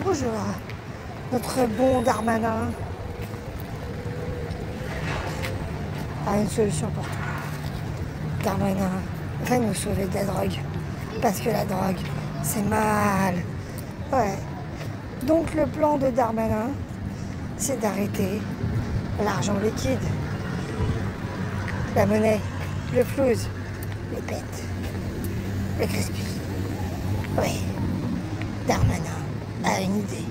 Bonjour, notre bon Darmanin a une solution pour tout. Darmanin va nous sauver de la drogue, parce que la drogue, c'est mal. Ouais. Donc le plan de Darmanin, c'est d'arrêter l'argent liquide, la monnaie, le flouze, les pètes, le crispy. Oui, Darmanin a une idée.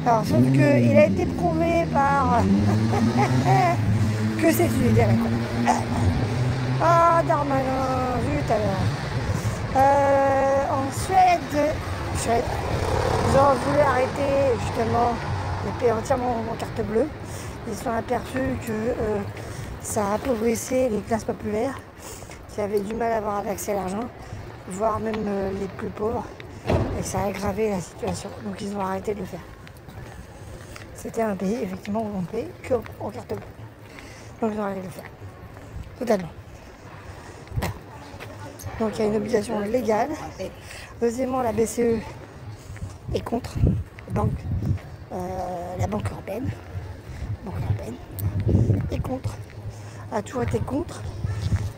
Alors, sauf qu'il a été prouvé par que c'est une idée à la con. Ah, Darmanin, zut alors. En Suède, ils ont voulu arrêter justement les payer entièrement en carte bleue. Ils se sont aperçus que ça appauvrissait les classes populaires qui avaient du mal à avoir accès à l'argent, voire même les plus pauvres, et que ça a aggravé la situation. Donc ils ont arrêté de le faire. C'était un pays effectivement où on ne paye qu'en carte bleue. Donc ils ont arrêté de le faire. Totalement. Voilà. Donc il y a une obligation légale. Deuxièmement, la BCE est contre la Banque européenne. Est contre. A toujours été contre.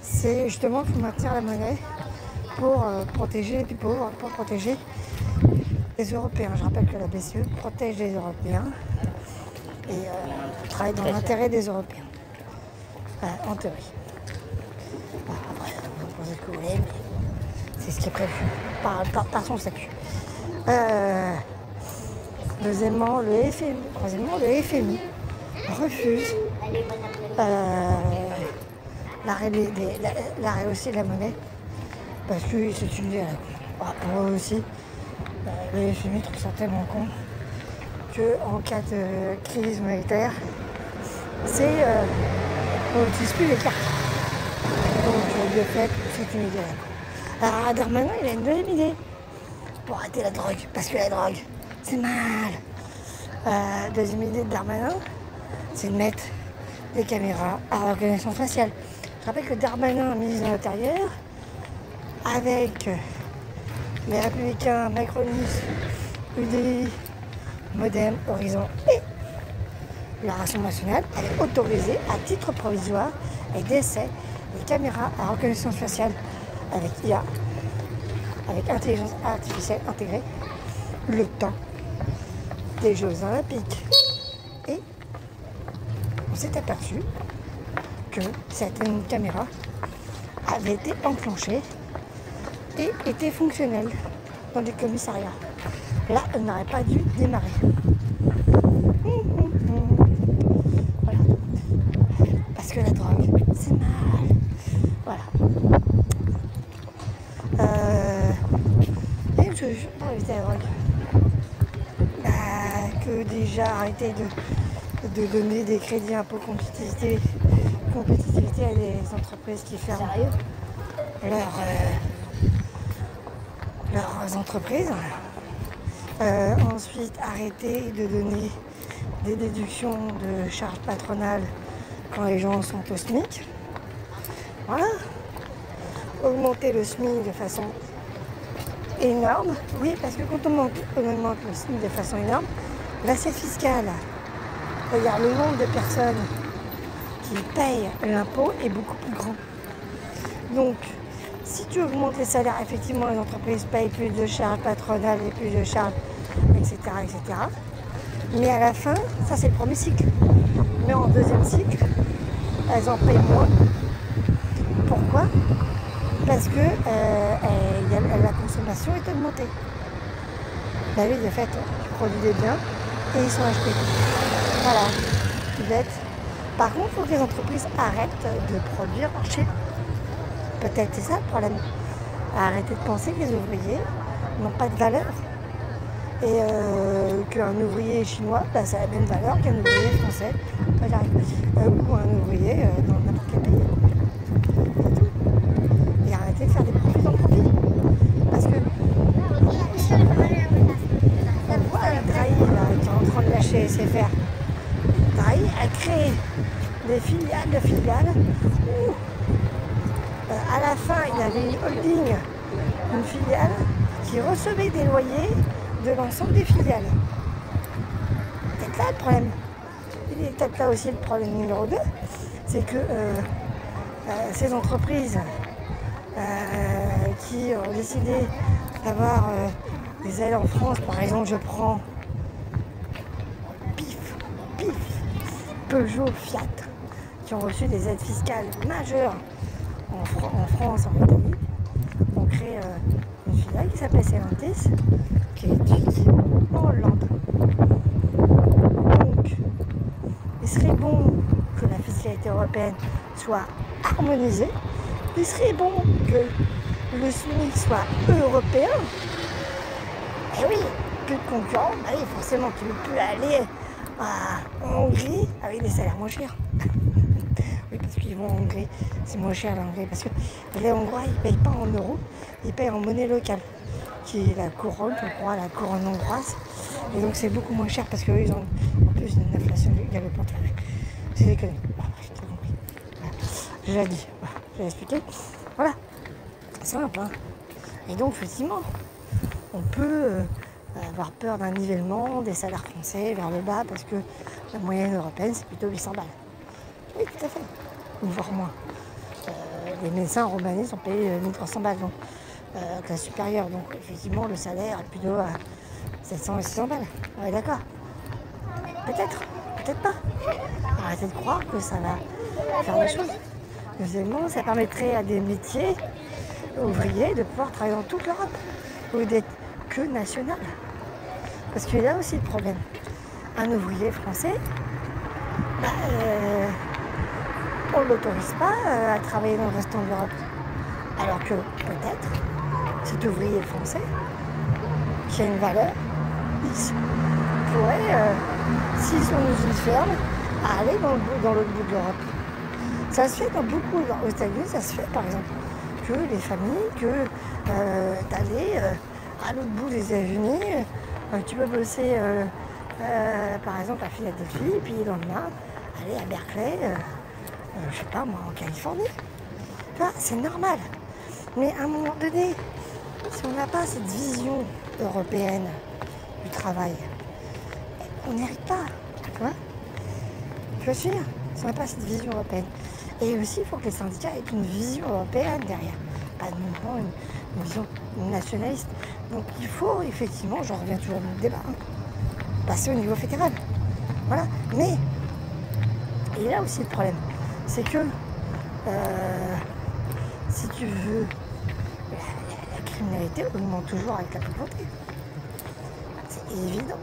C'est justement qu'il faut maintenir la monnaie pour protéger les plus pauvres, pour protéger les Européens. Je rappelle que la BCE protège les Européens et travaille dans l'intérêt des Européens. En théorie. Après, vous pensez ce que vous voulez, mais c'est ce qui est prévu par son statut. Deuxièmement, le FMI. Troisièmement, le FMI refuse l'arrêt aussi de la monnaie parce que c'est une idée à la con. Pour eux aussi, le FMI trouve ça tellement con qu'en cas de crise monétaire, on n'utilise plus les cartes. Donc de fait, c'est une idée à la con. Alors Darmanin, il a une deuxième idée pour arrêter la drogue, parce que la drogue, c'est mal. Deuxième idée de Darmanin, c'est de mettre des caméras à reconnaissance faciale. Je rappelle que Darmanin, ministre de l'Intérieur, avec les Républicains, macronistes, UDI, Modem, Horizon et la Rassemblement national, avait autorisé à titre provisoire et d'essai les caméras à reconnaissance faciale avec IA, avec intelligence artificielle intégrée, le temps des Jeux Olympiques. Et on s'est aperçu que certaines caméras avaient été enclenchées et étaient fonctionnelles dans des commissariats. Là, elles n'auraient pas dû démarrer. Voilà. Parce que la drogue, c'est mal. Voilà. Et une solution pour éviter la drogue. Que déjà arrêter de donner des crédits impôt compétitivité à des entreprises qui ferment leurs entreprises. Ensuite, arrêter de donner des déductions de charges patronales quand les gens sont au SMIC. Voilà. Augmenter le SMIC de façon énorme. Oui, parce que quand on augmente le SMIC de façon énorme, l'assiette fiscale, c'est-à-dire le nombre de personnes qui payent l'impôt est beaucoup plus grand. Donc, si tu augmentes les salaires, effectivement, les entreprises payent plus de charges patronales et plus de charges, etc., etc. Mais à la fin, ça c'est le premier cycle. Mais en deuxième cycle, elles en payent moins. Pourquoi ? Parce que la consommation est augmentée. Bah oui, de fait, tu produis des biens et ils sont achetés. Voilà, tout bête. Par contre, il faut que les entreprises arrêtent de produire chez eux. Peut-être c'est ça le problème. Arrêter de penser que les ouvriers n'ont pas de valeur. Et qu'un ouvrier chinois, bah, ça a la même valeur qu'un ouvrier français. Ou un ouvrier dans n'importe quel pays. C'est tout. Et arrêter de faire des profits dans le profit. Parce que Drahi, là, qui est en train de lâcher SFR, Drahi a créé des filiales de filiales où à la fin il y avait une holding, une filiale qui recevait des loyers de l'ensemble des filiales. C'est là le problème. Et peut-être là aussi le problème numéro 2, c'est que ces entreprises qui ont décidé d'avoir des ailes en France, par exemple je prends PIF, Peugeot, Fiat, qui ont reçu des aides fiscales majeures en France, en Italie, ont créé une filiale qui s'appelle Stellantis, qui est en Hollande. Donc, il serait bon que la fiscalité européenne soit harmonisée. Il serait bon que le SMIC soit européen. Et oui, plus de concurrents, bah oui, forcément tu ne peux plus aller en Hongrie avec des salaires moins chers. Oui, parce qu'ils vont en Hongrie, c'est moins cher la Hongrie, parce que les Hongrois, ils ne payent pas en euros, ils payent en monnaie locale, qui est la couronne, je crois, la couronne hongroise. Et donc c'est beaucoup moins cher parce qu'eux, ils ont en plus une inflation galopante. C'est des conneries. J'ai déjà dit, j'ai expliqué. Voilà, c'est simple. Hein. Et donc, effectivement, on peut avoir peur d'un nivellement des salaires français vers le bas parce que la moyenne européenne, c'est plutôt 800 balles. Oui, tout à fait. Ou voire moins. Les médecins en Roumanie sont payés 1300 balles, donc classe supérieure. Donc, effectivement, le salaire est plutôt à 700 et 600 balles. Ouais, d'accord. Peut-être, peut-être pas. Arrêtez de croire que ça va faire des choses. Deuxièmement, ça permettrait à des métiers ouvriers de pouvoir travailler dans toute l'Europe, au lieu d'être que national. Parce qu'il y a là aussi le problème. Un ouvrier français, on ne l'autorise pas à travailler dans le restant de l'Europe. Alors que peut-être, cet ouvrier français, qui a une valeur, X, pourrait, s'ils sont dans une ferme, aller dans l'autre bout de l'Europe. Ça se fait dans beaucoup, aux États-Unis, ça se fait par exemple, que les familles, d'aller à l'autre bout des États-Unis, tu peux bosser par exemple à Philadelphie, et puis le lendemain, aller à Berkeley, je sais pas moi, en Californie. Là, c'est normal. Mais à un moment donné, si on n'a pas cette vision européenne du travail, on n'y arrive pas. Tu vois ? Je veux dire, si on n'a pas cette vision européenne. Et aussi, il faut que les syndicats aient une vision européenne derrière. Pas uniquement une vision nationaliste. Donc il faut effectivement, j'en reviens toujours au débat, passer au niveau fédéral. Voilà. Mais, et là aussi le problème, c'est que si tu veux, la criminalité augmente toujours avec la pauvreté. C'est évident.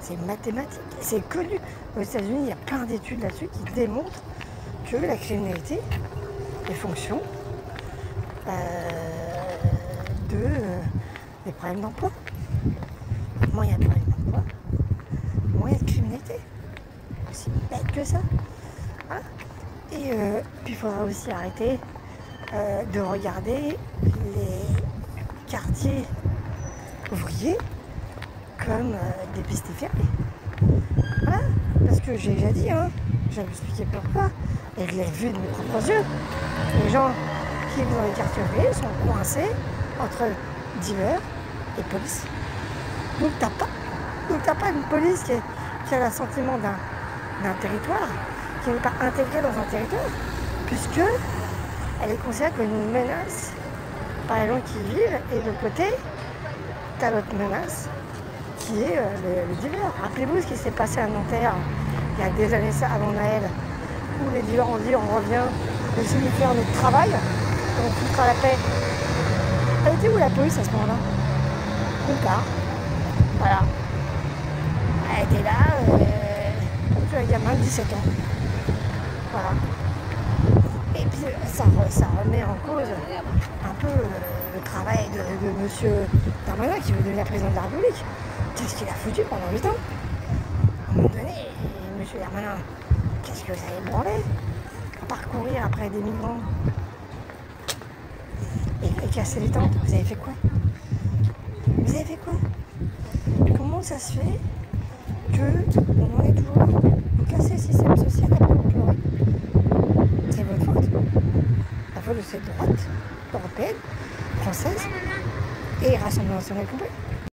C'est mathématique. C'est connu. Aux États-Unis, il y a plein d'études là-dessus qui démontrent que la criminalité est fonction des problèmes d'emploi. Moins il y a de problèmes d'emploi, moins il y a de criminalité. Aussi bête que ça. Hein. Et puis il faudra aussi arrêter de regarder les quartiers ouvriers comme des pistes fermées. Voilà. Parce que j'ai déjà dit, hein, j'avais expliqué pourquoi, et je l'ai vu de mes propres yeux. Les gens qui vivent dans les quartiers ouvriers sont coincés entre dealers et police. Donc t'as pas une police qui a l'assentiment d'un territoire, qui n'est pas intégrée dans un territoire, puisque elle est considérée comme une menace par les gens qui vivent, et de l'autre côté, t'as l'autre menace qui est le dealer. Rappelez-vous ce qui s'est passé à Nanterre il y a des années avant Noël, où les dealers ont dit on revient, de se faire notre travail, on foutera la paix. Elle était où la police à ce moment-là? Nulle part. Voilà. Elle était là, un gamin de 17 ans. Voilà. Et puis ça remet en cause un peu le travail de M. Darmanin qui veut devenir président de la République. Qu'est-ce qu'il a foutu pendant 8 ans? À un moment donné, M. Darmanin, qu'est-ce que vous avez branlé? Parcourir après des migrants et casser les tentes, vous avez fait quoi? Vous avez fait quoi? Comment ça se fait qu'on en est toujours là? Vous cassez le système social après vous pleurez. C'est votre faute. La faute de cette droite européenne, française et Rassemblement national complet.